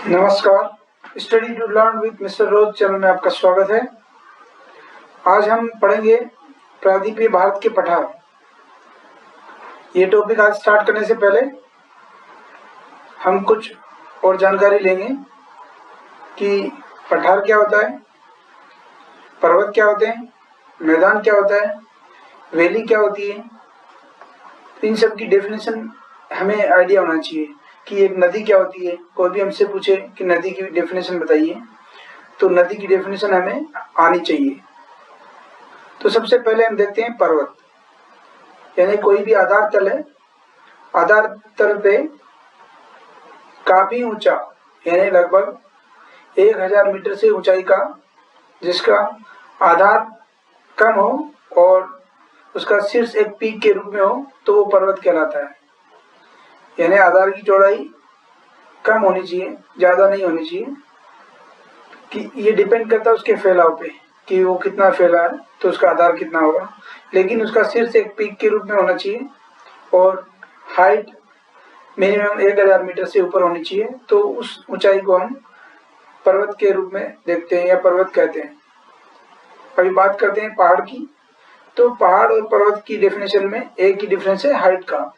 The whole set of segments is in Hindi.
नमस्कार। Study to learn with mister Rose channel में आपका स्वागत है। आज हम पढ़ेंगे प्रायद्वीपीय भारत के पठार। ये टॉपिक आज स्टार्ट करने से पहले हम कुछ और जानकारी लेंगे कि पठार क्या होता है, पर्वत क्या होते हैं, मैदान क्या होता है, वैली क्या होती है। इन सब की डेफिनेशन हमें आइडिया होना चाहिए कि एक नदी क्या होती है। कोई भी हमसे पूछे कि नदी की डेफिनेशन बताइए तो नदी की डेफिनेशन हमें आनी चाहिए। तो सबसे पहले हम देखते हैं पर्वत, यानी कोई भी आधार तल है, आधार तल पे काफी ऊंचा यानी लगभग 1000 मीटर से ऊंचाई का जिसका आधार कम हो और उसका शीर्ष एक पीक के रूप में हो तो वो पर्वत कहलाता है। यानी आधार की चौड़ाई कम होनी चाहिए, ज्यादा नहीं होनी चाहिए। कि ये डिपेंड करता है उसके फैलाव पे कि वो कितना फैला है तो उसका आधार कितना होगा, लेकिन उसका शीर्ष एक पीक के रूप में होना चाहिए और हाइट मिनिमम 1000 मीटर से ऊपर होनी चाहिए। तो उस ऊंचाई को हम पर्वत के रूप में देखते हैं या पर्वत कहते हैं। अभी बात करते हैं पहाड़ की। तो पहाड़ और पर्वत की डेफिनेशन में एक ही डिफरेंस है, हाइट का।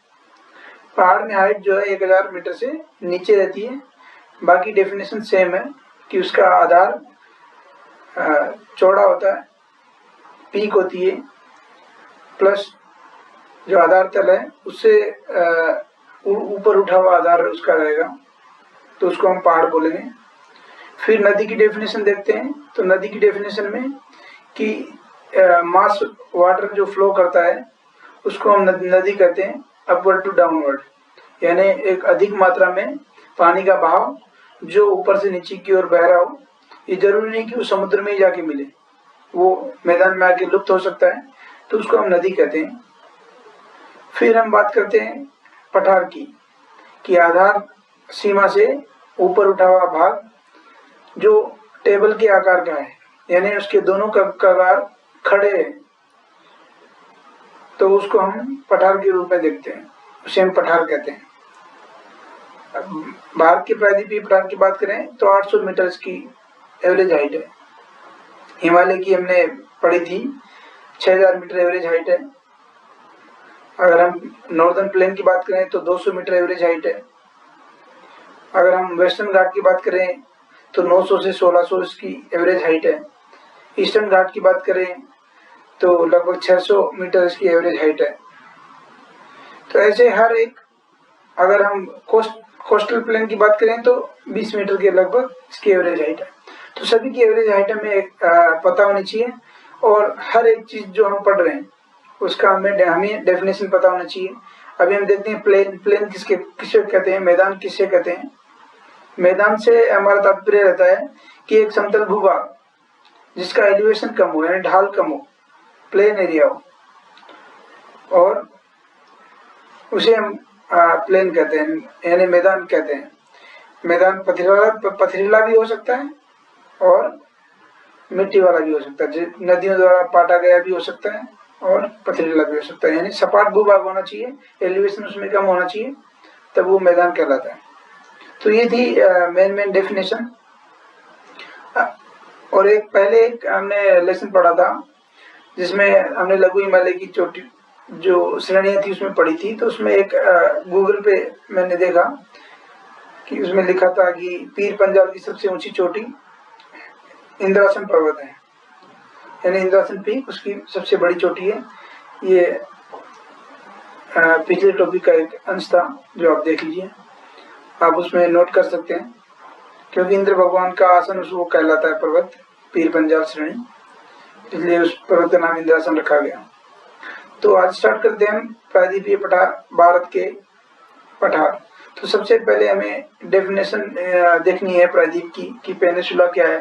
पहाड़ में हाइट जो है 1000 मीटर से नीचे रहती है, बाकी डेफिनेशन सेम है कि उसका आधार चौड़ा होता है, पीक होती है, प्लस जो आधार तल है उससे ऊपर उठा हुआ आधार उसका रहेगा, तो उसको हम पहाड़ बोलेंगे। फिर नदी की डेफिनेशन देखते हैं। तो नदी की डेफिनेशन में कि मास वाटर जो फ्लो करता है उसको हम नदी कहते हैं, अपवर्ड टू डाउनवर्ड, यानी एक अधिक मात्रा में पानी का बहाव जो ऊपर से नीचे की ओर बह रहा हो। ये जरूरी नहीं कि वो समुद्र में ही जाके मिले, वो मैदान में आके लुप्त हो सकता है, तो उसको हम नदी कहते हैं। फिर हम बात करते हैं पठार की कि आधार सीमा से ऊपर उठा हुआ भाग जो टेबल के आकार का है, यानी उसके दोनों कगार खड़े हैं, तो उसको हम पठार के रूप में देखते हैं, उसे हम पठार कहते हैं। भारत के प्रायद्वीपीय पठार की बात करें तो 800 मीटर की एवरेज हाइट है। हिमालय की हमने पढ़ी थी, 6000 मीटर एवरेज हाइट है। अगर हम नॉर्दर्न प्लेन की बात करें तो 200 मीटर एवरेज हाइट है। अगर हम वेस्टर्न घाट की बात करें तो 900 से 1600 इसकी एवरेज हाइट है। ईस्टर्न घाट की बात करें तो लगभग 600 मीटर इसकी एवरेज हाइट है। तो ऐसे हर एक, अगर हम कोस्टल प्लेन की बात करें तो 20 मीटर के लगभग इसकी एवरेज हाइट है। तो सभी की एवरेज हाइट हमें पता होनी चाहिए और हर एक चीज जो हम पढ़ रहे हैं उसका हमें डेफिनेशन पता होना चाहिए। अभी हम देखते हैं प्लेन किसे कहते हैं, मैदान किसे कहते हैं। मैदान से हमारा तात्पर्य रहता है कि एक समतल भूभाग जिसका एलिवेशन कम हो, यानी ढाल कम हो, प्लेन एरिया हो, और उसे हम प्लेन कहते हैं, यानी मैदान कहते हैं। मैदान पथरीला भी हो सकता है और मिट्टी वाला भी हो सकता है, नदियों द्वारा पाटा गया भी हो सकता है और पथरीला भी हो सकता है। यानी सपाट भूभाग होना चाहिए, एलिवेशन उसमें कम होना चाहिए, तब वो मैदान कहलाता है। तो ये थी मेन डेफिनेशन। और पहले हमने लेसन पढ़ा था जिसमें हमने लघु हिमालय की चोटी जो श्रेणियां थी उसमें पढ़ी थी। तो उसमें एक गूगल पे मैंने देखा कि उसमें लिखा था कि पीर पंजाल की सबसे ऊंची चोटी इंद्रासन पर्वत है, यानी इंद्रासन पीक उसकी सबसे बड़ी चोटी है। ये पिछले टॉपिक का एक अंश था जो आप देख लीजिए, आप उसमें नोट कर सकते हैं, क्योंकि इंद्र भगवान का आसन उसको कहलाता है पर्वत, पीर पंजाल श्रेणी, इसलिए उस पर्वत का नाम इंद्रासन रखा गया। तो आज स्टार्ट करते हैं हम प्रायद्वीपीय पठार, भारत के पठार। तो सबसे पहले हमें डेफिनेशन देखनी है प्रायद्वीप की कि पेनिनसुला क्या है।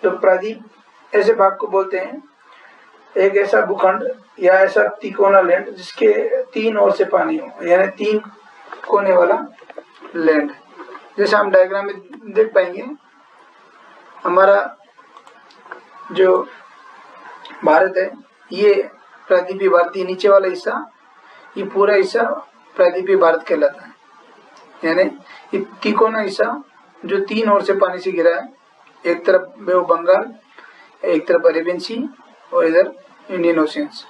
तो प्रायद्वीप ऐसे भाग को बोलते हैं, एक ऐसा भूखंड या ऐसा तिकोना लैंड जिसके 3 ओर से पानी हो, यानी 3 कोने वाला लैंड। जैसा हम डायग्राम में देख पाएंगे, हमारा जो भारत है ये प्रायद्वीपीय भारत, नीचे वाला हिस्सा, ये पूरा हिस्सा प्रायद्वीपीय भारत कहलाता है। यानी ये तिकोना हिस्सा जो 3 ओर से पानी से घिरा है, एक तरफ बे ऑफ बंगाल, एक तरफ अरेबियन सी और इधर इंडियन ओशियंस।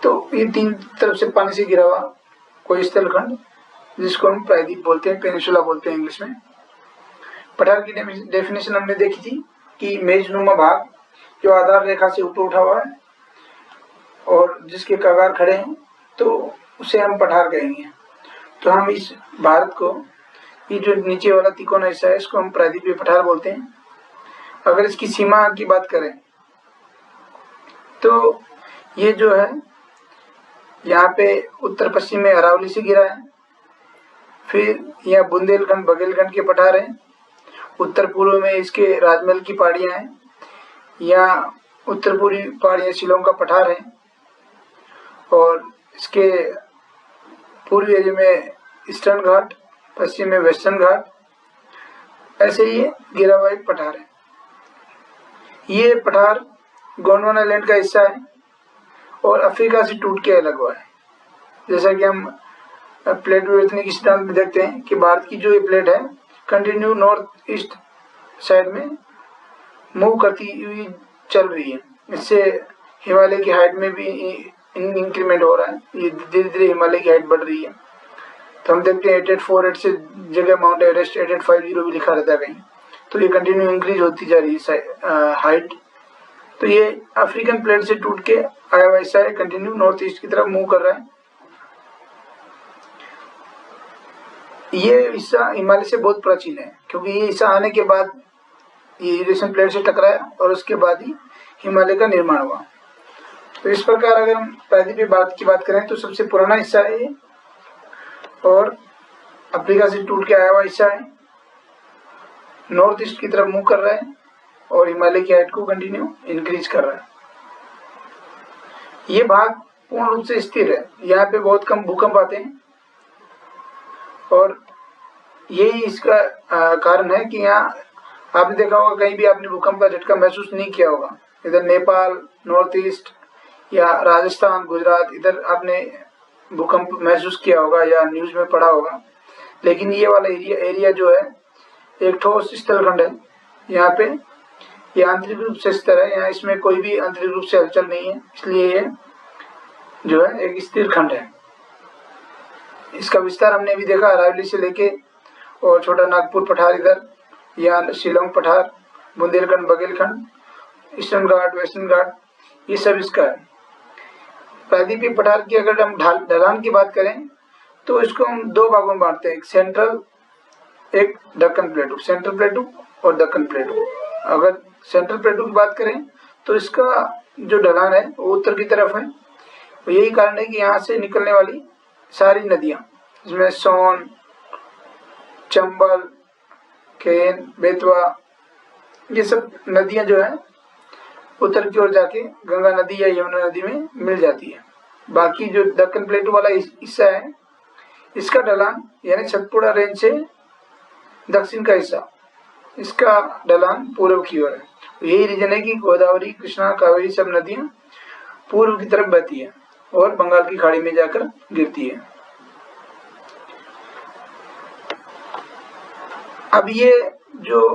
तो ये 3 तरफ से पानी से घिरा हुआ कोई स्थलखंड जिसको हम प्रायद्वीप बोलते हैं, पेनिनसुला बोलते हैं इंग्लिश में। पठार की डेफिनेशन हमने देखी थी कि मेजनुमा भाग जो आधार रेखा से ऊपर उठा हुआ है और जिसके कगार खड़े हैं, तो उसे हम पठार कहेंगे। तो हम इस भारत को, ये जो नीचे वाला तिकोना हिस्सा है, इसको हम प्रायद्वीपीय पठार बोलते हैं। अगर इसकी सीमा की बात करें तो ये जो है यहाँ पे उत्तर पश्चिम में अरावली से घिरा है, फिर यहाँ बुंदेलखंड बघेलखंड के पठार हैं, उत्तर पूर्व में इसके राजमहल की पहाड़ियाँ हैं, यहाँ उत्तर पूर्वी पहाड़ियाँ शिलोंग का पठार है, और इसके पूर्वी एरिया में ईस्टर्न घाट, पश्चिम में वेस्टर्न घाट, ऐसे ही घिरा हुआ एक पठार है। ये पठार गोंडवाना लैंड का हिस्सा है और अफ्रीका से टूट के अलग हुआ है। जैसा कि हम प्लेट विवर्तन के सिद्धांत में देखते हैं कि भारत की जो ये प्लेट है कंटिन्यू नॉर्थ ईस्ट साइड में मूव करती हुई चल रही है। इससे हिमालय की हाइट में भी इंक्रीमेंट हो रहा है, ये धीरे धीरे हिमालय की हाइट बढ़ रही है। तो हम देखते हैं 8848 से जगह माउंट एवरेस्ट 8850 भी लिखा रहता है कहीं, तो ये कंटिन्यू इंक्रीज होती जा रही है हाइट। तो ये अफ्रीकन प्लेट से टूट के आया हुआ हिस्सा है, कंटिन्यू नॉर्थ ईस्ट की तरफ मूव कर रहा है। ये हिस्सा हिमालय से बहुत प्राचीन है, क्योंकि ये हिस्सा आने के बाद ये यूरेशियन प्लेट से टकराया और उसके बाद ही हिमालय का निर्माण हुआ। तो इस प्रकार अगर हम प्रायद्वीपीय भारत की बात करें तो सबसे पुराना हिस्सा है ये, और अफ्रीका से टूट के आया हुआ हिस्सा है, नॉर्थ ईस्ट की तरफ मूव कर रहा है और हिमालय की हाइट को कंटिन्यू इंक्रीज कर रहा है। ये भाग पूर्ण रूप से स्थिर है, यहाँ पे बहुत कम भूकंप आते हैं, और यही इसका कारण है कि यहाँ आपने देखा होगा कहीं भी आपने भूकंप का झटका महसूस नहीं किया होगा। इधर नेपाल, नॉर्थ ईस्ट या राजस्थान, गुजरात, इधर आपने भूकंप महसूस किया होगा या न्यूज में पढ़ा होगा, लेकिन ये वाला एरिया जो है एक ठोस स्थलखंड है। यहाँ पे ये आंतरिक रूप से स्थिर है, यहाँ इसमें कोई भी आंतरिक रूप से हलचल नहीं है, इसलिए ये जो है एक स्थिर खंड है। इसका विस्तार हमने अभी देखा, अरावली से लेके और छोटा नागपुर पठार, इधर यहाँ शिलोंग पठार, बुंदेलखंड बघेलखंड, ईस्टर्न घाट, वेस्टर्न घाट, ये सब इसका है। प्रायद्वीपीय पठार की अगर हम ढलान की बात करें तो इसको हम 2 भागों में बांटते हैं, एक सेंट्रल, एक दक्कन प्लेटू, सेंट्रल प्लेटू और दक्कन प्लेटू। अगर सेंट्रल प्लेटू की बात करें तो इसका जो ढलान है वो उत्तर की तरफ है, तो यही कारण है कि यहाँ से निकलने वाली सारी नदियाँ, जिसमें सोन, चंबल, केन, बेतवा, ये सब नदियाँ जो है उत्तर की ओर जाके गंगा नदी या यमुना नदी में मिल जाती है। बाकी जो दक्कन प्लेटू वाला हिस्सा है, इसका ढलान यानी सतपुड़ा रेंज से दक्षिण का हिस्सा, इसका ढलान पूर्व की ओर है। यही रीजन है कि गोदावरी, कृष्णा, कावेरी सब नदियां पूर्व की तरफ बहती है और बंगाल की खाड़ी में जाकर गिरती है। अब ये जो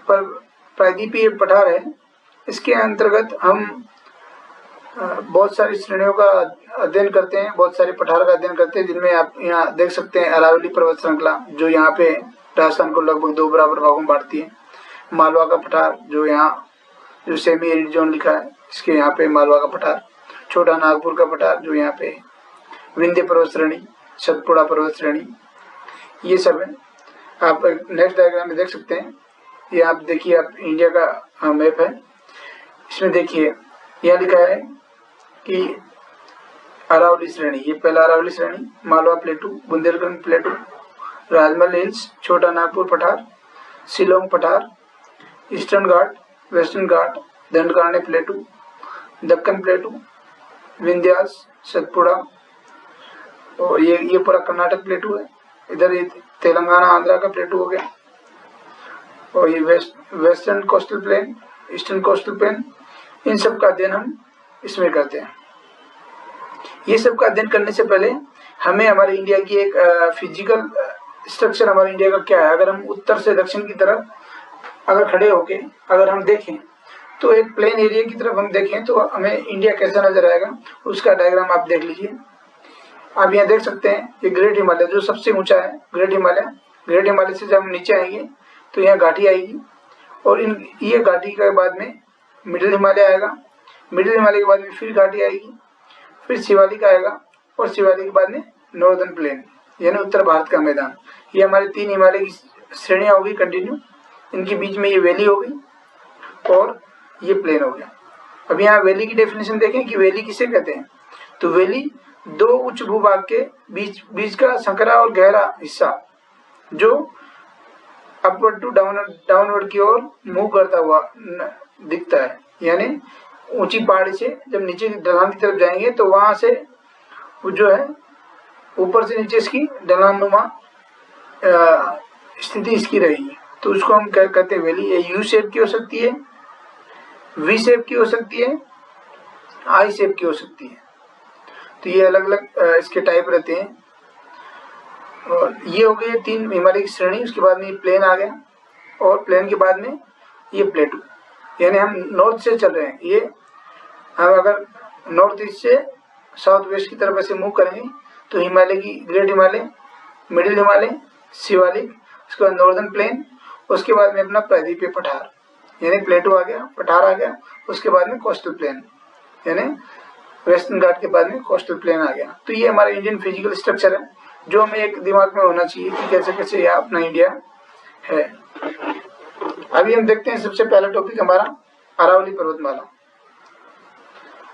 प्रायद्वीपीय पठार है, इसके अंतर्गत हम बहुत सारी श्रेणियों का अध्ययन करते हैं, बहुत सारे पठार का अध्ययन करते हैं, जिनमें आप यहाँ देख सकते हैं अरावली पर्वत श्रृंखला जो यहाँ पे राजस्थान को लगभग 2 बराबर भागों में बांटती है। मालवा का पठार जो यहाँ जो सेमी एरिड जोन लिखा है, इसके यहाँ पे मालवा का पठार, छोटा नागपुर का पठार जो यहाँ पे विंध्य पर्वत श्रेणी, सतपुड़ा पर्वत श्रेणी, ये सब है। आप नेक्स्ट डायग्राम में देख सकते हैं, ये आप देखिए, आप इंडिया का मैप है, इसमें देखिए यहाँ लिखा है कि अरावली श्रेणी, ये पहला अरावली श्रेणी, मालवा प्लेटू, बुंदेलखंड प्लेटू, राजमहल हिल्स, छोटा नागपुर पठार, शिलोंग पठार, ईस्टर्न घाट, वेस्टर्न घाट, दंडकारण्य प्लेटू, दक्कन प्लेटू, विंध्यास, सतपुड़ा, और ये पूरा कर्नाटक प्लेटू है। इधर ये तेलंगाना आंध्रा का प्लेटू हो गया, और ये western coastal plain, eastern coastal plain, इन सब का अध्ययन हम इसमें करते हैं। ये सब का अध्ययन करने से पहले हमें हमारे इंडिया की एक फिजिकल स्ट्रक्चर हमारे इंडिया का क्या है। अगर हम उत्तर से दक्षिण की तरफ अगर खड़े होके अगर हम देखें तो एक प्लेन एरिया की तरफ हम देखें तो हमें इंडिया कैसा नजर आएगा, उसका डायग्राम आप देख लीजिए। आप यहाँ देख सकते हैं ये ग्रेट हिमालय जो सबसे ऊंचा है, ग्रेट हिमालय से जब हम नीचे आएंगे तो यहाँ घाटी आएगी, और ये घाटी के बाद में मिडिल हिमालय आएगा, मिडिल हिमालय के बाद में फिर घाटी आएगी, फिर शिवालिक आएगा, और शिवालिक के बाद में नॉर्दर्न प्लेन यानी उत्तर भारत का मैदान। ये हमारे 3 हिमालय की श्रेणियां होगी कंटिन्यू, इनके बीच में ये वैली हो गई और ये प्लेन हो गया। अब यहाँ वैली की डेफिनेशन देखें कि वैली किसे कहते हैं। तो वैली 2 उच्च भूभाग के बीच का संकरा और गहरा हिस्सा जो अपवर्ड टू डाउनवर्ड की ओर मूव करता हुआ दिखता है, यानी ऊंची पहाड़ी से जब नीचे ढलान की तरफ जाएंगे तो वहां से वो जो है ऊपर से नीचे इसकी ढलानुमा स्थिति इसकी रहेगी, तो उसको हम क्या कहते हैं वैली। ये यू शेप की हो सकती है, वी शेप की हो सकती है, आई शेप की हो सकती है। तो ये अलग अलग इसके टाइप रहते हैं। और ये हो गई 3 हिमालय की श्रेणी। उसके बाद में प्लेन आ गया, और प्लेन के बाद में ये प्लेटू, यानी हम नॉर्थ से चल रहे हैं। ये हम अगर नॉर्थ ईस्ट से साउथ वेस्ट की तरफ ऐसे मूव करेंगे तो हिमालय की ग्रेट हिमालय, मिडिल हिमालय, शिवालिक, उसके बाद नॉर्दर्न प्लेन, उसके बाद में अपना प्रायद्वीपीय पठार यानी प्लेटू आ गया, पठार आ गया, उसके बाद में कोस्टल प्लेन यानी वेस्टर्न घाट के बाद में कोस्टल प्लेन आ गया। तो ये हमारा इंडियन फिजिकल स्ट्रक्चर है जो हमें एक दिमाग में होना चाहिए कि कैसे कैसे यह अपना इंडिया है। अभी हम देखते हैं सबसे पहला टॉपिक हमारा अरावली पर्वतमाला।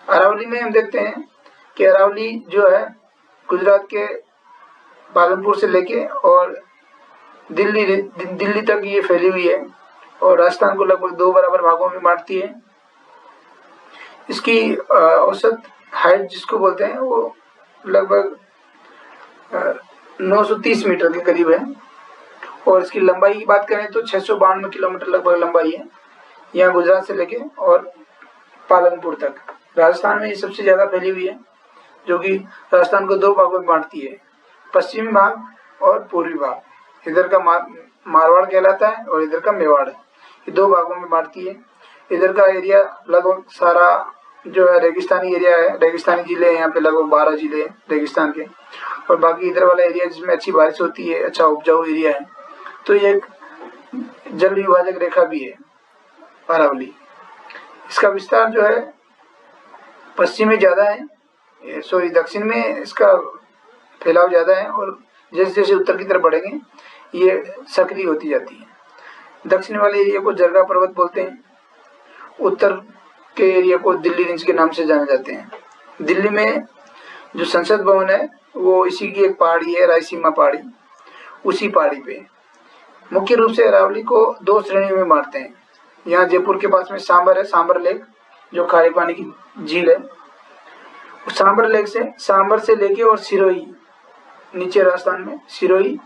अरावली में हम देखते हैं कि अरावली जो है गुजरात के पालनपुर से लेके और दिल्ली तक ये फैली हुई है, और राजस्थान को लगभग 2 बराबर भागों में बांटती है। इसकी औसत हाइट जिसको बोलते हैं वो लगभग 930 मीटर के करीब है, और इसकी लंबाई की बात करें तो 692 किलोमीटर लगभग लंबाई है, यहाँ गुजरात से लेके और पालनपुर तक। राजस्थान में ये सबसे ज्यादा फैली हुई है, जो कि राजस्थान को 2 भागों में बांटती है, पश्चिमी भाग और पूर्वी भाग। इधर का मारवाड़ कहलाता है और इधर का मेवाड़ है, ये 2 भागों में बांटती है। इधर का एरिया लगभग सारा जो है रेगिस्तानी एरिया है, रेगिस्तानी जिले हैं यहाँ पे, लगभग 12 जिले हैं रेगिस्तान के, और बाकी इधर वाला एरिया जिसमें अच्छी बारिश होती है, अच्छा उपजाऊ एरिया है। तो ये एक जल विभाजक रेखा भी है अरावली। इसका विस्तार जो है पश्चिम में ज्यादा है, सॉरी दक्षिण में इसका फैलाव ज्यादा है, और जैसे जैसे उत्तर की तरफ बढ़ेंगे ये सक्रिय होती जाती है। दक्षिण वाले एरिया को जरगा पर्वत बोलते हैं, उत्तर के एरिया को दिल्ली रेंज के नाम से जाने जाते हैं। दिल्ली में जो संसद भवन है वो इसी की एक पहाड़ी है, रायसीमा पहाड़ी, उसी पहाड़ी पे। मुख्य रूप से अरावली को 2 श्रेणियों में बांटते हैं। यहाँ जयपुर के पास में सांबर है, सांबर लेक जो खारे पानी की झील है। सांबर से लेके और सिरोही नीचे राजस्थान में सिरोही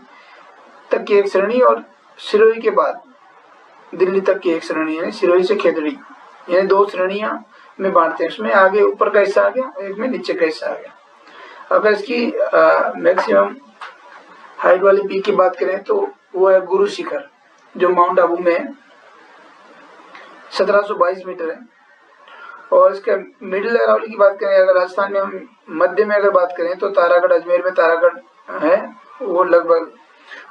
तक की एक श्रेणी, और सिरोही के बाद दिल्ली तक की एक श्रेणी है, सिरोही से खेतड़ी, यानी 2 श्रेणियां में बांटते हैं। उसमें आगे ऊपर का हिस्सा आ गया, एक में नीचे का हिस्सा आ गया। अगर इसकी मैक्सिमम हाइट वाली पीक की बात करें तो वो है गुरु शिखर जो माउंट आबू में है, 1722 मीटर है। और इसके मिडिल अरावली की बात करें, अगर राजस्थान में हम मध्य में अगर बात करें तो तारागढ़, अजमेर में तारागढ़ है, वो लगभग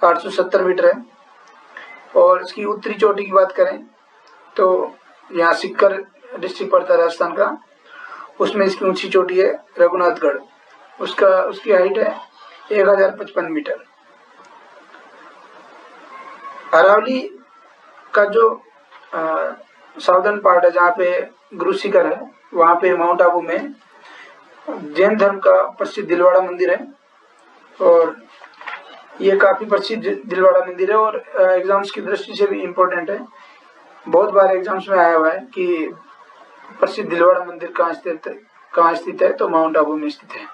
870 मीटर है। और इसकी उत्तरी चोटी की बात करें तो यहाँ सिक्कर डिस्ट्रिक्ट पड़ता है राजस्थान का, उसमें इसकी ऊंची चोटी है रघुनाथगढ़, उसकी हाइट है 1055 मीटर। अरावली का जो साउदर्न पार्ट है जहाँ पे गुरु शिखर है, वहाँ पे माउंट आबू में जैन धर्म का प्रसिद्ध दिलवाड़ा मंदिर है, और ये काफी प्रसिद्ध दिलवाड़ा मंदिर है, और एग्जाम्स की दृष्टि से भी इम्पोर्टेंट है। बहुत बार एग्जाम्स में आया हुआ है कि प्रसिद्ध दिलवाड़ा मंदिर कहाँ स्थित है, तो माउंट आबू में स्थित है।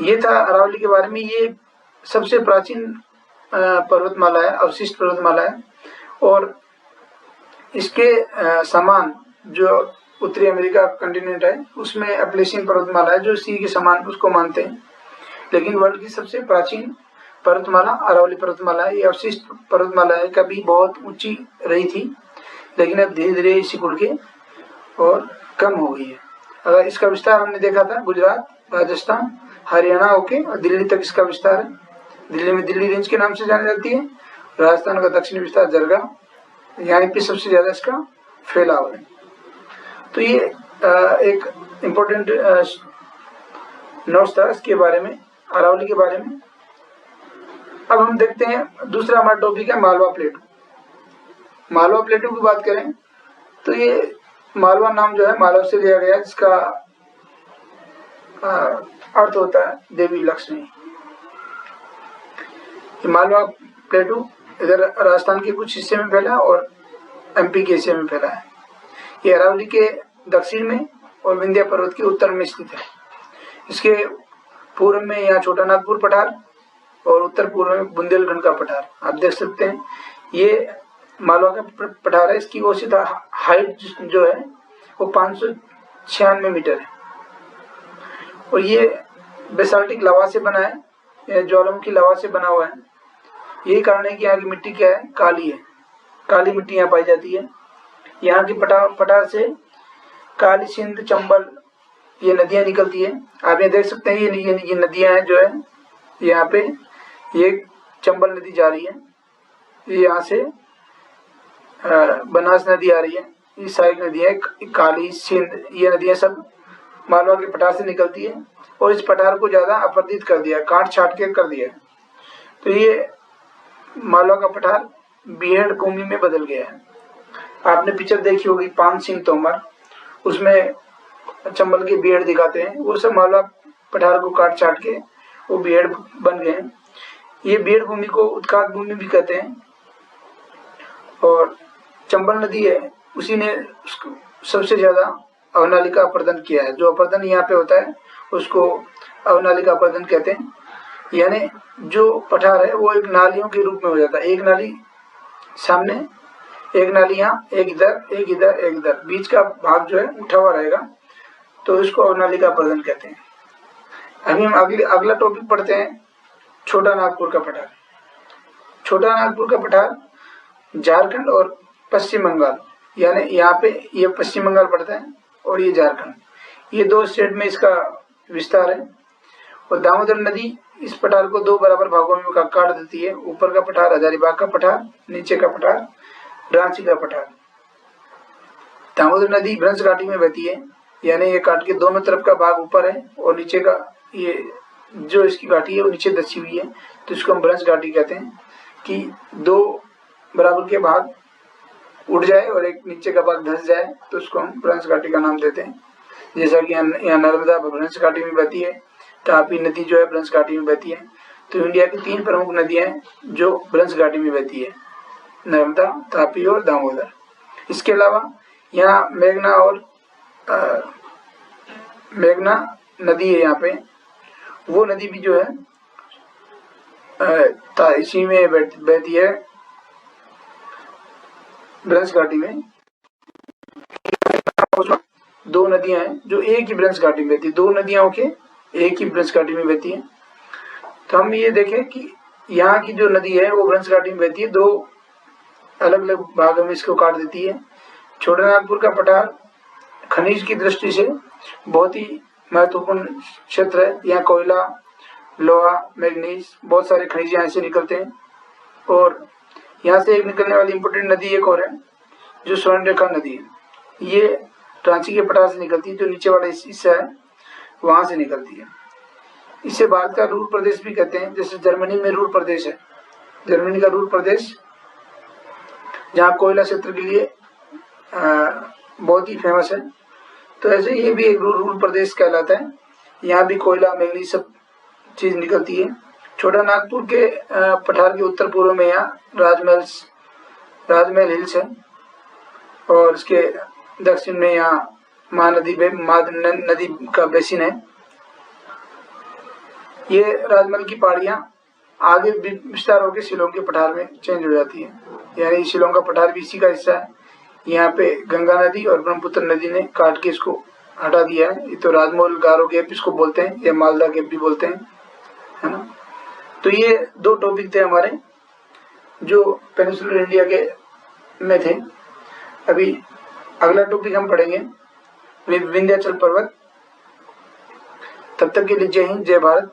ये था अरावली के बारे में। ये सबसे प्राचीन पर्वतमाला है, अवशिष्ट पर्वतमाला है, और इसके समान जो उत्तरी अमेरिका कंटिनेंट है उसमें एप्लेशियन पर्वतमाला है जो सी के समान उसको मानते हैं, लेकिन वर्ल्ड की सबसे प्राचीन पर्वतमाला अरावली पर्वतमाला, ये अवशिष्ट पर्वतमाला है, कभी बहुत ऊंची रही थी लेकिन अब धीरे धीरे सिकुड़ के और कम हो गई है। अगर इसका विस्तार हमने देखा था गुजरात, राजस्थान, हरियाणा होके और दिल्ली तक इसका विस्तार है। दिल्ली में दिल्ली रेंज के नाम से जानी जाती है। राजस्थान का दक्षिणी विस्तार जरगा, यहाँ पे सबसे ज्यादा इसका फैलाव है। तो ये एक इम्पोर्टेंट नोट्स था इसके बारे में, अरावली के बारे में। अब हम देखते हैं दूसरा हमारा टॉपिक है मालवा प्लेटू। मालवा प्लेटू की बात करें तो ये मालवा नाम जो है मालव से लिया गया, जिसका अर्थ होता है देवी लक्ष्मी। मालवा प्लेटू इधर राजस्थान के कुछ हिस्से में फैला और एमपी के हिस्से में फैला है। ये अरावली के दक्षिण में और विंध्या पर्वत के उत्तर में स्थित है। इसके पूर्व में यहाँ छोटा नागपुर पठार और उत्तर पूर्व में बुंदेलखंड का पठार आप देख सकते हैं। ये मालवा का पठार है। इसकी औसत हाइट जो है वो 596 मीटर है और ये बेसाल्टिक लावा से बना है, ज्वालामुखी लावा से बना हुआ है। यही कारण है कि यहाँ की मिट्टी क्या है, काली है, काली मिट्टी यहाँ पाई जाती है। यहाँ की पठार से काली, सिंध, चंबल ये नदियाँ निकलती है। आप ये देख सकते हैं ये नदियाँ हैं जो है यहाँ पे, ये चंबल नदी जा रही है, ये यहाँ से बनास नदी आ रही है, ये सारी नदियाँ काली, सिंध, ये नदियाँ सब मालवा के पठार से निकलती है और इस पठार को ज्यादा अपरदित कर दिया, काट छाट के कर दिया। तो ये मालवा का पठार बीहड़ भूमि में बदल गया है। आपने पिक्चर देखी होगी पान सिंह तोमर, उसमें चंबल के बीहड़ दिखाते हैं, वो सब मालवा पठार को काट छाट के वो बीहड़ बन गए हैं। ये बीहड़ भूमि को उत्खात भूमि भी कहते हैं। और चंबल नदी है, उसी ने सबसे ज्यादा अवनालिका अपर्दन किया है। जो अपर्दन यहाँ पे होता है उसको अवनालिका अपर्दन कहते हैं। यानी जो पठार है वो एक नालियों के रूप में हो जाता है, एक नाली सामने, एक नाली यहाँ, एक इधर, एक इधर, एक इधर, बीच का भाग जो है उठा हुआ रहेगा, तो इसको अवनालिका अपर्दन कहते हैं। अभी हम अगला टॉपिक पढ़ते हैं, छोटा नागपुर का पठार। छोटा नागपुर का पठार झारखंड और पश्चिम बंगाल, यानी यहाँ पे ये पश्चिम बंगाल पड़ता है और ये झारखंड, ये दो स्टेट में इसका विस्तार है। और दामोदर नदी इस पठार को दो बराबर भागों में काट देती है। ऊपर का पठार हजारीबाग का पठार, नीचे का पठार रांची का पठार। दामोदर नदी भ्रंश घाटी में बहती है, यानी ये काट के दोनों तरफ का भाग ऊपर है और नीचे का ये जो इसकी घाटी है वो नीचे दसी हुई है, तो इसको हम भ्रंश घाटी कहते हैं। कि दो बराबर के भाग उड़ जाए और एक नीचे का भाग धंस जाए तो उसको हम भ्रंश घाटी का नाम देते हैं। जैसा कि यहाँ नर्मदा भ्रंश घाटी में बहती है, तापी नदी जो है भ्रंश घाटी में बहती है। तो इंडिया की 3 प्रमुख नदियां हैं जो भ्रंश घाटी में बहती है, नर्मदा, तापी और दामोदर। इसके अलावा यहाँ मेघना नदी है यहाँ पे, वो नदी भी जो है इसी में बहती है भ्रंश घाटी में। दो नदियां हैं जो एक ही भ्रंश घाटी में बहती है, दो नदियां होके एक ही भ्रंश घाटी में बहती है। तो हम ये देखें कि यहाँ की जो नदी है वो भ्रंश घाटी में बहती है, दो अलग अलग भागों में इसको काट देती है। छोटा नागपुर का पठार खनिज की दृष्टि से बहुत ही महत्वपूर्ण क्षेत्र है। यहाँ कोयला, लोहा, मैग्नीज, बहुत सारे खनिज यहाँ से निकलते हैं। और यहाँ से एक निकलने वाली इम्पोर्टेंट नदी एक और है जो स्वर्णरेखा नदी है। ये रांची के पठार से निकलती है, जो नीचे वाला हिस्सा है वहां से निकलती है। इसे भारत का रूर प्रदेश भी कहते हैं। जैसे जर्मनी में रूर प्रदेश है, जर्मनी का रूर प्रदेश जहाँ कोयला क्षेत्र के लिए बहुत ही फेमस है। तो ऐसे ये भी एक रूर प्रदेश कहलाता है। यहाँ भी कोयला, मैग्नीज सब चीज निकलती है। छोटा नागपुर के पठार के उत्तर पूर्व में यहाँ राजमहल हिल्स है और इसके दक्षिण में यहाँ महानदी नदी का बेसिन है। ये राजमहल की पहाड़ियाँ आगे विस्तार होकर शिलोंग के पठार में चेंज हो जाती है, यानी शिलोंग का पठार भी इसी का हिस्सा है। यहाँ पे गंगा नदी और ब्रह्मपुत्र नदी ने काट के इसको हटा दिया है। ये तो राजमहल गारो गैप इसको बोलते हैं या मालदा गैप भी बोलते हैं, है ना। तो ये 2 टॉपिक थे हमारे जो पेनिनसुलर इंडिया के में थे। अभी अगला टॉपिक हम पढ़ेंगे विंध्याचल पर्वत। तब तक के लिए जय हिंद, जय भारत।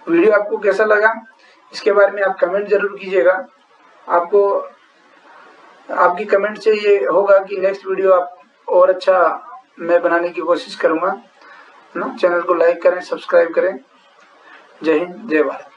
वीडियो आपको कैसा लगा इसके बारे में आप कमेंट जरूर कीजिएगा। आपको आपकी कमेंट से ये होगा कि नेक्स्ट वीडियो आप और अच्छा मैं बनाने की कोशिश करूंगा ना। चैनल को लाइक करें, सब्सक्राइब करें। जय हिंद, जय भारत।